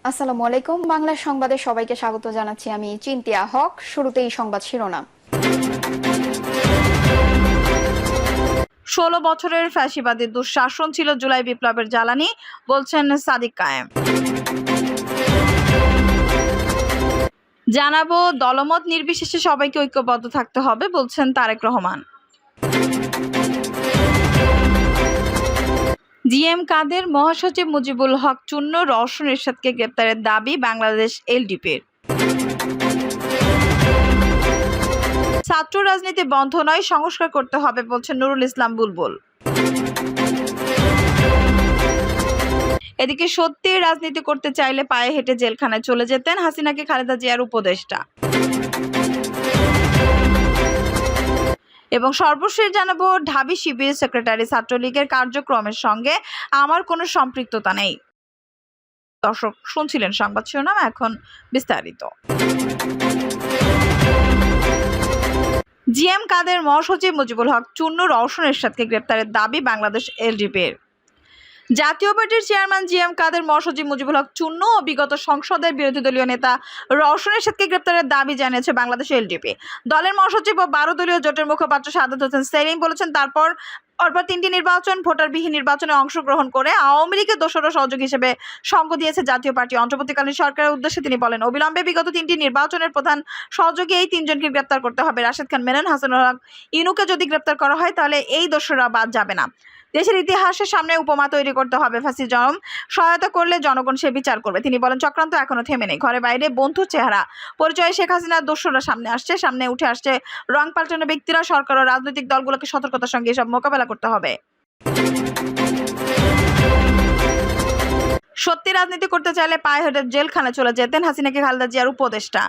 আসসালামু আলাইকুম। বাংলা সংবাদে সবাইকে স্বাগত জানাচ্ছি। আমি চিন্তিয়া হক। শুরুতেই সংবাদ শিরোনাম। ১৬ বছরের ফ্যাসিবাদী দুঃশাসন ছিল জুলাই বিপ্লবের জ্বালানি, বলছেন সাদিক কায়েম। জানাবো, দলমত নির্বিশেষে সবাইকে ঐক্যবদ্ধ থাকতে হবে, বলছেন তারেক রহমান। জিএম কাদের, মহাসচিব মুজিবুল হক চূন্য, রওশন এরশাদকে গ্রেপ্তারের দাবি বাংলাদেশ এলডিপির। ছাত্র রাজনীতি বন্ধ নয়, সংস্কার করতে হবে, বলছেন নুরুল ইসলাম বুলবুল। এদিকে সত্যি রাজনীতি করতে চাইলে পায়ে হেঁটে জেলখানায় চলে যেতেন হাসিনাকে খালেদা জিয়ার উপদেষ্টা। এবং সর্বশেষ জানাবো, ঢাবি শিবির সেক্রেটারি ছাত্রলীগের কার্যক্রমের সঙ্গে আমার কোনো সম্পৃক্ততা নেই। দর্শক, শুনছিলেন সংবাদ শিরোনাম, এখন বিস্তারিত। জিএম কাদের, মহাসচিব মুজিবুল হক চূন্য, রওশন এরশাদকে গ্রেপ্তারের দাবি বাংলাদেশ এলডিপির। জাতীয় পার্টির চেয়ারম্যান জিএম কাদের, মহাসচিব মুজিবুল হক চূন্য ও বিগত সংসদের বিরোধী দলীয় নেতা রওশন এরশাদকে গ্রেপ্তারের দাবি জানিয়েছে বাংলাদেশ এলডিপি। দলের মহাসচিব ও ১২ দলীয় জোটের মুখপাত্র সাদাত হোসেন সেলিম বলেছেন, পরপর ৩টি নির্বাচন, ভোটারবিহীন নির্বাচনে অংশগ্রহণ করে আওয়ামী লীগের দোসর সহযোগী হিসেবে সঙ্গ দিয়েছে জাতীয় পার্টি। অন্তর্বর্তীকালীন সরকারের উদ্দেশ্যে তিনি বলেন, অবিলম্বে বিগত 3টি নির্বাচনের প্রধান সহযোগী এই 3জনকে গ্রেপ্তার করতে হবে। রাশেদ খান মেনন, হাসানুল হক ইনুকে যদি গ্রেপ্তার করা হয় তাহলে এই দোসররা বাদ যাবে না। দেশের ইতিহাসের সামনে উপমা তৈরি করতে হবে। ফাঁসির সহায়তা করলে জনগণ সে বিচার করবে। তিনি বলেন, চক্রান্ত এখনো থেমে নেই। ঘরে বাইরে বন্ধুর চেহারা পরিচয়ে শেখ হাসিনার দোসররা সামনে উঠে আসছে। রং পাল্টানো ব্যক্তিরা, সরকার ও রাজনৈতিক দলগুলোকে সতর্কতার সঙ্গে এসব মোকাবেলা করতে হবে। সত্যি রাজনীতি করতে চাইলে পায়ে হেঁটে জেলখানায় চলে যেতেন হাসিনাকে খালেদা জিয়ার উপদেষ্টা।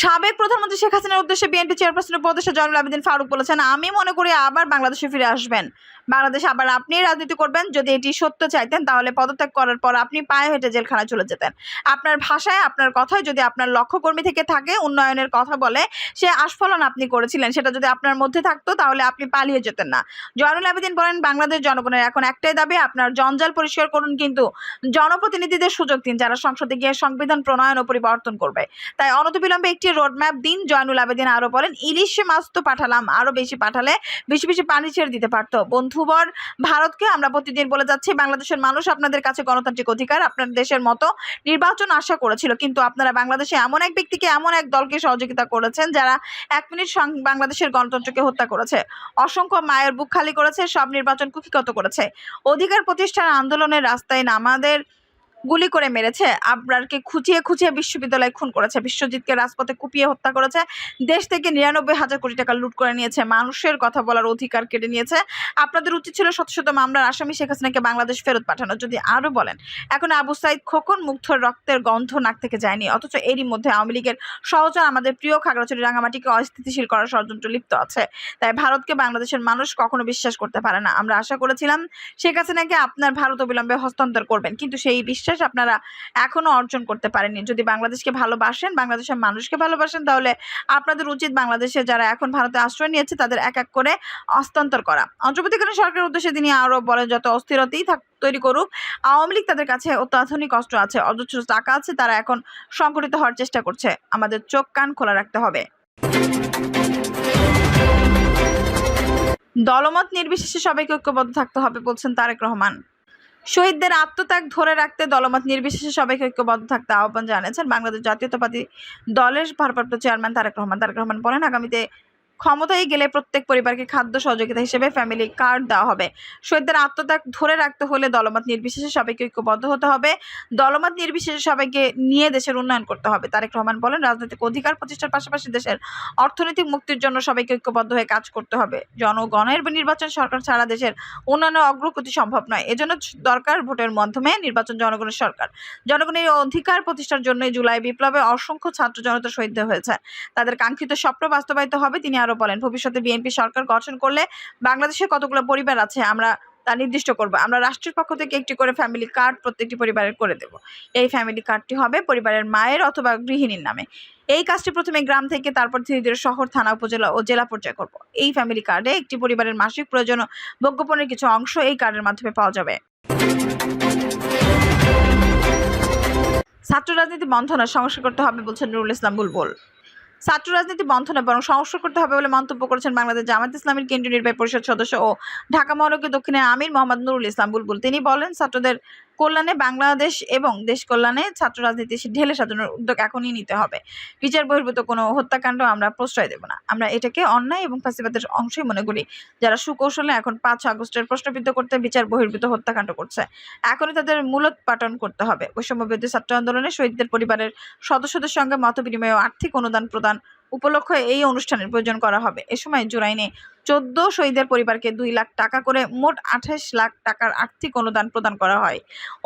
সাবেক প্রধানমন্ত্রী শেখ হাসিনার উদ্দেশ্যে বিএনপি চেয়ারপারসনের উপদেষ্টা জয়নুল আবেদিন ফারুক বলেছেন, আমি মনে করি আবার বাংলাদেশে ফিরে আসবেন। বাংলাদেশে আবার আপনি রাজনীতি করবেন। যদি এটি সত্য চাইতেন তাহলে পদত্যাগ করার পর আপনি পায়ে হেঁটে জেলখানায় চলে যেতেন। আপনার ভাষায়, আপনার কথায় যদি আপনার লক্ষ্যকর্মী থেকে থাকে, উন্নয়নের কথা বলে, সে আস্ফলন আপনি করেছিলেন, সেটা যদি আপনার মধ্যে থাকতো তাহলে আপনি পালিয়ে যেতেন না। জয়নুল আবেদিন বলেন, বাংলাদেশ জনগণের এখন একটাই দাবি, আপনার জঞ্জাল পরিষ্কার করুন, কিন্তু জনপ্রতিনিধিদের সুযোগ দিন যারা সংসদে গিয়ে সংবিধান প্রণয়ন ও পরিবর্তন করবে। তাই অনতিবিলম্বে একটি রোডম্যাপ দিন। জয়নুল আবেদিন আরো বলেন, ইলিশ মাছ তো পাঠালাম, আরো বেশি পাঠালে বেশি বেশি পানি ছেড়ে দিতে পারতো। বন্ধুবর ভারতকে আমরা প্রতিদিন বলে যাচ্ছি, বাংলাদেশের মানুষ আপনাদের কাছে গণতান্ত্রিক অধিকার, আপনার দেশের মতো নির্বাচন আশা করেছিল, কিন্তু আপনারা বাংলাদেশে এমন এক ব্যক্তিকে, এমন এক দলকে সহযোগিতা করেছেন যারা 1 মিনিট বাংলাদেশের গণতন্ত্রকে হত্যা করেছে, অসংখ্য মায়ের বুক খালি করেছে, সব নির্বাচন কুক্ষিগত করেছে, অধিকার প্রতিষ্ঠান আন্দোলনের রাস্তায় নামাদের গুলি করে মেরেছে, আবরারকে খুঁচিয়ে বিশ্ববিদ্যালয়ে খুন করেছে, বিশ্বজিৎকে রাজপথে কুপিয়ে হত্যা করেছে, দেশ থেকে ৯৯,০০০ কোটি টাকা লুট করে নিয়েছে, মানুষের কথা বলার অধিকার কেড়ে নিয়েছে। আপনাদের উচিত ছিল শত শত মামলার আসামি শেখ হাসিনাকে বাংলাদেশ ফেরত পাঠানো। যদি আরো বলেন, এখন আবু সাইদ খোকন মুগ্ধর রক্তের গন্ধ নাক থেকে যায়নি, অথচ এরই মধ্যে আওয়ামী লীগের সহচর আমাদের প্রিয় খাগড়াছড়ি রাঙামাটিকে অস্থিতিশীল করার ষড়যন্ত্র লিপ্ত আছে। তাই ভারতকে বাংলাদেশের মানুষ কখনো বিশ্বাস করতে পারে না। আমরা আশা করেছিলাম শেখ হাসিনাকে আপনার ভারত অবিলম্বে হস্তান্তর করবেন, কিন্তু সেই বিশ্বাস আপনারা এখনো অর্জন করতে পারেননি। যদি বাংলাদেশকে ভালোবাসেন, বাংলাদেশের মানুষকে ভালোবাসেন, তাহলে আপনাদের উচিত বাংলাদেশে যারা এখন ভারতে আশ্রয় নিয়েছে তাদের এক এক করে হস্তান্তর করা। অন্তর্বর্তীকালীন সরকারের উদ্দেশ্যে তিনি আরো বলেন, যত অস্থিরতাই তৈরি করুক, আওয়ামী লীগ তাদের কাছে অত্যাধুনিক অস্ত্র আছে, অজস্র টাকা আছে, তারা এখন সংগঠিত হওয়ার চেষ্টা করছে। আমাদের চোখ কান খোলা রাখতে হবে। দলমত নির্বিশেষে সবাইকে ঐক্যবদ্ধ থাকতে হবে, বলছেন তারেক রহমান। শহীদদের আত্মত্যাগ ধরে রাখতে দলমত নির্বিশেষে সবাইকে ঐক্যবদ্ধ থাকতে আহ্বান জানিয়েছেন বাংলাদেশ জাতীয়তাবাদী দলের ভারপ্রাপ্ত চেয়ারম্যান তারেক রহমান। তারেক রহমান বলেন, আগামীতে ক্ষমতায় গেলে প্রত্যেক পরিবারকে খাদ্য সহযোগিতা হিসেবে ফ্যামিলি কার্ড দেওয়া হবে। শহীদদের আত্মত্যাগ ধরে রাখতে হলে দলমত নির্বিশেষে সবাইকে ঐক্যবদ্ধ হতে হবে। দলমত নির্বিশেষে সবাইকে নিয়ে দেশের উন্নয়ন করতে হবে। তারেক রহমান বলেন, রাজনৈতিক অধিকার প্রতিষ্ঠার পাশাপাশি দেশের অর্থনৈতিক মুক্তির জন্য সবাইকে ঐক্যবদ্ধ হয়ে কাজ করতে হবে। জনগণের নির্বাচন সরকার ছাড়া দেশের উন্নয়নের অগ্রগতি সম্ভব নয়। এজন্য দরকার ভোটের মাধ্যমে নির্বাচন, জনগণের সরকার। জনগণের অধিকার প্রতিষ্ঠার জন্যই জুলাই বিপ্লবে অসংখ্য ছাত্র জনতা শহীদ হয়েছে। তাদের কাঙ্ক্ষিত স্বপ্ন বাস্তবায়িত হবে। তিনি আরো বলেন, ভবিষ্যতে বিএনপি সরকার গঠন করলে বাংলাদেশে কতগুলো পরিবার আছে আমরা তা নির্দিষ্ট করব। আমরা রাষ্ট্রের পক্ষ থেকে একটি করে ফ্যামিলি কার্ড প্রত্যেকটি পরিবারের করে দেব। এই ফ্যামিলি কার্ডটি হবে পরিবারের মায়ের অথবা গৃহিণীর নামে। এই কাজটি প্রথমে গ্রাম থেকে, তারপর ধীরে ধীরে শহর, থানা, উপজেলা ও জেলা পর্যায়ে করব। এই ফ্যামিলি কার্ডে একটি পরিবারের মাসিক প্রয়োজন ও ভোগ্যপণ্যের কিছু অংশ এই কার্ডের মাধ্যমে পাওয়া যাবে। ছাত্র রাজনীতি বন্ধ নয়, সংস্কার করতে হবে বলছেন নুরুল ইসলাম বুলবুল। ছাত্র রাজনীতি বন্ধ নয়, বরং সংস্কার করতে হবে বলে মন্তব্য করেছেন বাংলাদেশ জামাত ইসলামীর কেন্দ্রীয় নির্বাহী পরিষদ সদস্য ও ঢাকা মহানগর দক্ষিণের আমির মোহাম্মদ নুরুল ইসলাম বুলবুল। তিনি বলেন, ছাত্রদের কল্যাণে বাংলাদেশ এবং দেশ কল্যাণে ছাত্র রাজনীতি ঢেলে সাজানোর উদ্যোগ এখনই নিতে হবে। বিচার বহির্ভূত কোনো হত্যাকাণ্ড আমরা প্রশ্রয় দেব না। আমরা এটাকে অন্যায় এবং ফ্যাসিবাদের অংশই মনে করি। যারা সুকৌশলে এখন 5 আগস্টের প্রশ্নবিদ্ধ করতে বিচার বহির্ভূত হত্যাকাণ্ড করছে, এখনই তাদের মূলোৎপাটন করতে হবে। বৈষম্যবিরোধী ছাত্র আন্দোলনে শহীদদের পরিবারের সদস্যদের সঙ্গে মত বিনিময় ও আর্থিক অনুদান প্রদান উপলক্ষে এই অনুষ্ঠানের প্রয়োজন করা হবে। এ সময় জুরাইনে 14 শহীদের পরিবারকে 2 লাখ টাকা করে মোট 28 লাখ টাকার আর্থিক অনুদান প্রদান করা হয়।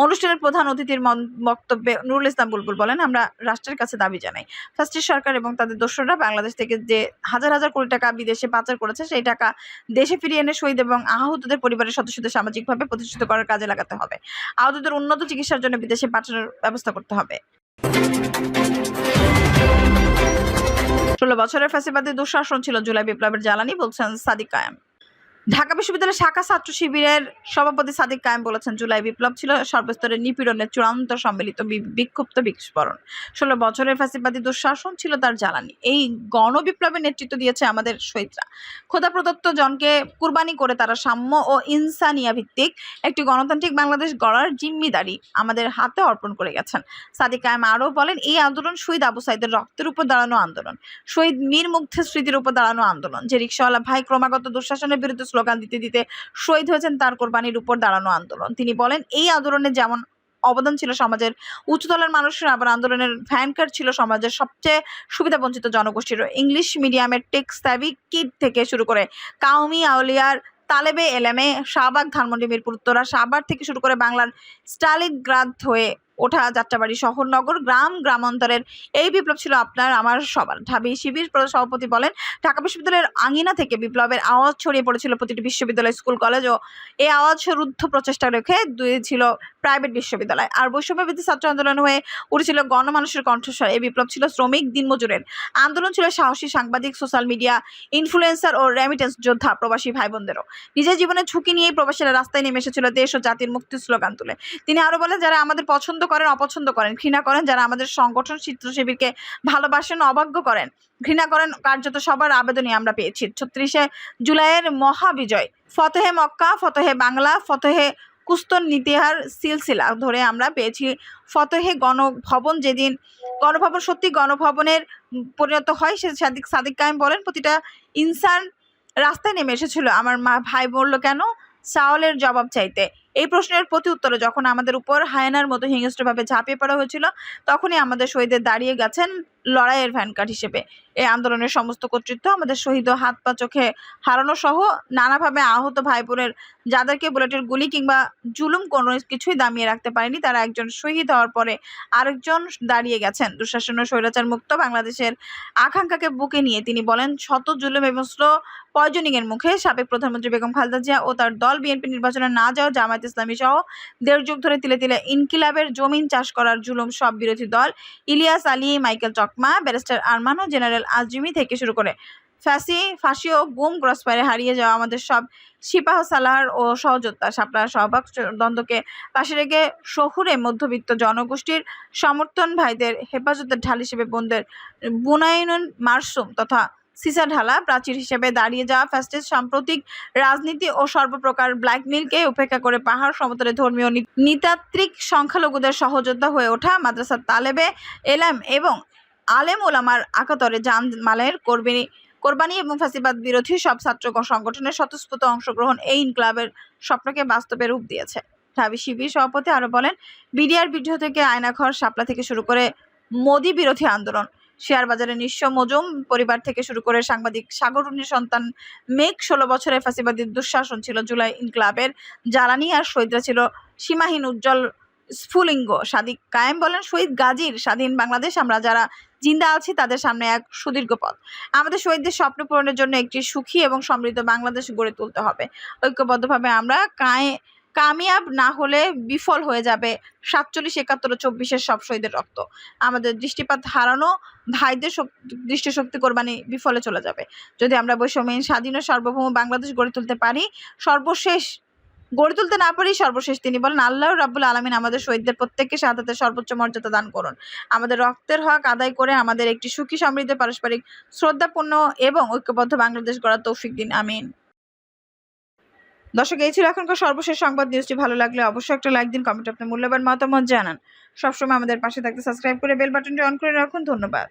অনুষ্ঠানের প্রধান অতিথির বক্তব্যে নুরুল ইসলাম বুলবুল বলেন, আমরা রাষ্ট্রের কাছে দাবি জানাই, ফ্যাসিস্ট সরকার এবং তাদের দোসররা বাংলাদেশ থেকে যে হাজার হাজার কোটি টাকা বিদেশে পাচার করেছে, সেই টাকা দেশে ফিরিয়ে এনে শহীদ এবং আহতদের পরিবারের সদস্যদের সামাজিকভাবে প্রতিষ্ঠিত করার কাজে লাগাতে হবে। আহতদের উন্নত চিকিৎসার জন্য বিদেশে পাঠানোর ব্যবস্থা করতে হবে। 16 বছরের ফ্যাসিবাদী দুঃশাসন ছিল জুলাই বিপ্লবের জ্বালানি বলছেন সাদিক কায়েম। ঢাকা বিশ্ববিদ্যালয়ের শাখা ছাত্র শিবিরের সভাপতি সাদিক কায়েম বলেছেন, জুলাই বিপ্লব ছিল সর্বস্তরের নিপীড়নের চূড়ান্ত সম্মিলিত বিক্ষুব্ধ বিস্ফোরণ। 16 বছরের ফ্যাসিবাদী দুঃশাসন ছিল তার জ্বালানি। এই গণবিপ্লবের নেতৃত্ব দিয়েছে আমাদের শহীদরা। খোদা প্রদত্ত জনকে কুরবানি করে তারা সাম্য ও ইনসানিয়া ভিত্তিক একটি গণতান্ত্রিক বাংলাদেশ গড়ার জিম্মিদারি আমাদের হাতে অর্পণ করে গেছেন। সাদিক কায়েম আরও বলেন, এই আন্দোলন শহীদ আবু সাইদের রক্তের উপর দাঁড়ানো আন্দোলন, শহীদ মীর মুগ্ধের স্মৃতির উপর দাঁড়ানো আন্দোলন। যে রিকশাওয়ালা ভাই ক্রমাগত দুঃশাসনের বিরুদ্ধে স্লোগান দিতে দিতে শহীদ হয়েছেন, তার কোরবানির উপর দাঁড়ানো আন্দোলন। তিনি বলেন, এই আন্দোলনে যেমন অবদান ছিল সমাজের উচ্চতলার মানুষের, আবার আন্দোলনের ভ্যানকার ছিল সমাজের সবচেয়ে সুবিধাবঞ্চিত জনগোষ্ঠীর। ইংলিশ মিডিয়ামের টেক স্যাভি কিড থেকে শুরু করে কাউমি আউলিয়ার তালেবে এলেমে, শাহবাগ, ধানমন্ডি, মিরপুর উত্তরা, সাভার থেকে শুরু করে বাংলার স্টালিনগ্রাদ হয়ে ওঠা যাত্রাবাড়ি, শহর, নগর, গ্রামান্তরের এই বিপ্লব ছিল আপনার আমার সবার। ঢাবি শিবির সভাপতি বলেন, ঢাকা বিশ্ববিদ্যালয়ের আঙিনা থেকে বিপ্লবের আওয়াজ ছড়িয়ে পড়েছিল প্রতিটি বিশ্ববিদ্যালয়, স্কুল, কলেজ ও এই আওয়াজ রুদ্ধ প্রচেষ্টা রেখে ছিল প্রাইভেট বিশ্ববিদ্যালয়। আর বৈষম্যবিরোধী ছাত্র আন্দোলন হয়ে উঠেছিল গণমানুষের কণ্ঠস্বর। এই বিপ্লব ছিল শ্রমিক দিনমজুরের আন্দোলন, ছিল সাহসী সাংবাদিক, সোশ্যাল মিডিয়া ইনফ্লুয়েন্সার ও রেমিটেন্স যোদ্ধা প্রবাসী ভাই বোনদেরও। নিজের জীবনের ঝুঁকি নিয়েই প্রবাসীরা রাস্তায় নেমে এসেছিল দেশ ও জাতির মুক্তির স্লোগান তুলে। তিনি আরো বলেন, যারা আমাদের পছন্দ করেন, অপছন্দ করেন, ঘৃণা করেন, যারা আমাদের সংগঠন চিত্র শিবিরকে ভালোবাসেন, অবাধ্য করেন, ঘৃণা করেন, কার্যত সবার আবেদনই আমরা পেয়েছি। 36 জুলাইয়ের মহাবিজয়, ফতেহে মক্কা, ফতেহে বাংলা, ফতেহে কুস্তন নিতিহার সিলসিলা ধরে আমরা পেয়েছি ফতেহে গণভবন। যেদিন গণভবন সত্যি গণভবনের পরিণত হয়, সে সাদিক কায়েম বলেন, প্রতিটা ইনসান রাস্তায় নেমে এসেছিল। আমার ভাই বলল, কেন? চাওয়ালের জবাব চাইতে। এই প্রশ্নের প্রতি উত্তরে যখন আমাদের উপর হায়নার মতো হিংস্রভাবে ঝাঁপিয়ে পড়া হয়েছিল, তখনই আমাদের শহীদদের দাঁড়িয়ে গেছেন লড়াইয়ের ভ্যানকাট হিসেবে। এই আন্দোলনের সমস্ত কর্তৃত্ব আমাদের শহীদ ও হাত পা চোখে হারানো সহ নানাভাবে আহত ভাই বোনের, যাদেরকে বুলেটের গুলি কিংবা জুলুম কোনো কিছুই দামিয়ে রাখতে পারেনি, তারা একজন শহীদ হওয়ার পরে আরেকজন দাঁড়িয়ে গেছেন দুঃশাসন ও স্বৈরাচার মুক্ত বাংলাদেশের আকাঙ্ক্ষাকে বুকে নিয়ে। তিনি বলেন, শত জুলুম এবং স্লো পয়জনিং এর মুখে সাবেক প্রধানমন্ত্রী বেগম খালেদা জিয়া ও তার দল বিএনপি নির্বাচনে না যাওয়া, জামায়াত ইসলামী সহ 1.5 যুগ ধরে তিলে তিলে ইনকিলাবের জমিন চাষ করার জুলুম সব বিরোধী দল ইলিয়াস আলী, মাইকেল চকমা, ব্যারিস্টার আরমান ও জেনারেল আজমি থেকে শুরু করে ফাঁসি ও গুম ক্রসফায়ারে হারিয়ে যাওয়া আমাদের সব সিপাহ সালার ও সহযোদ্ধা শাপলার সহবাগ দ্বন্দ্বকে পাশে রেখে শহুরে মধ্যবিত্ত জনগোষ্ঠীর সমর্থন ভাইদের হেফাজতের ঢাল হিসেবে বোনদের বুনায়ন মারসুম তথা সিসা ঢালা প্রাচীর হিসেবে দাঁড়িয়ে যাওয়া ফ্যাসিস্ট সাম্প্রতিক রাজনীতি ও সর্বপ্রকার ব্ল্যাকমেইলকে উপেক্ষা করে পাহাড় সমতলে ধর্মীয় নৃতাত্ত্বিক সংখ্যালঘুদের সহযোদ্ধা হয়ে ওঠা মাদ্রাসা তালেবে এলাম এবং আলেম ওলামার আকাতরে জান মালের কোরবানি এবং ফ্যাসিবাদ বিরোধী সব ছাত্র সংগঠনের স্বতঃস্ফূর্ত অংশগ্রহণ এই ইনকলাবের স্বপ্নকে বাস্তবে রূপ দিয়েছে। ঢাবি শিবির সভাপতি আরো বলেন, বিডিআর বিদ্রোহ থেকে আয়নাঘর, শাপলা থেকে শুরু করে মোদি বিরোধী আন্দোলন, শেয়ার বাজারে নিঃস্ব মজুম পরিবার থেকে শুরু করে সাংবাদিক সাগরুণীর সন্তান মেঘ, 16 বছরের ফ্যাসিবাদী দুঃশাসন ছিল জুলাই ইনকলাবের জ্বালানি, আর শহীদরা ছিল সীমাহীন উজ্জ্বল স্ফুলিঙ্গ। সাদিক কায়েম বলেন, শহীদ গাজীর স্বাধীন বাংলাদেশ, আমরা যারা জিন্দা আছি তাদের সামনে এক সুদীর্ঘ পথ। আমাদের শহীদদের স্বপ্ন পূরণের জন্য একটি সুখী এবং সমৃদ্ধ বাংলাদেশ গড়ে তুলতে হবে। ঐক্যবদ্ধভাবে আমরা কামিয়াব না হলে বিফল হয়ে যাবে 47, 71 ও 24-এর সব শহীদের রক্ত। আমাদের দৃষ্টিপাত হারানো ভাইদের দৃষ্টিশক্তি কোরবানি বিফলে চলে যাবে। যদি আমরা বৈষম্যহীন, স্বাধীন ও সার্বভৌম বাংলাদেশ গড়ে তুলতে পারি, সর্বশেষ গড়ে তুলতে না পারি সর্বশেষ তিনি বলেন, আল্লাহ রাব্বুল আলামিন আমাদের শহীদদের প্রত্যেককে শাহাদাতের সর্বোচ্চ মর্যাদা দান করুন। আমাদের রক্তের হক আদায় করে আমাদের একটি সুখী সমৃদ্ধ পারস্পরিক শ্রদ্ধাপূর্ণ এবং ঐক্যবদ্ধ বাংলাদেশ গড়ার তৌফিক দিন, আমিন। দর্শক, এই ছিল এখনকার সর্বশেষ সংবাদ। নিউজটি ভালো লাগলে অবশ্যই একটা লাইক দিন, কমেন্টে আপনার মূল্যবান মতামত জানান। সবসময় আমাদের পাশে থাকতে সাবস্ক্রাইব করে বেল বাটনটি অন করে রাখুন। ধন্যবাদ।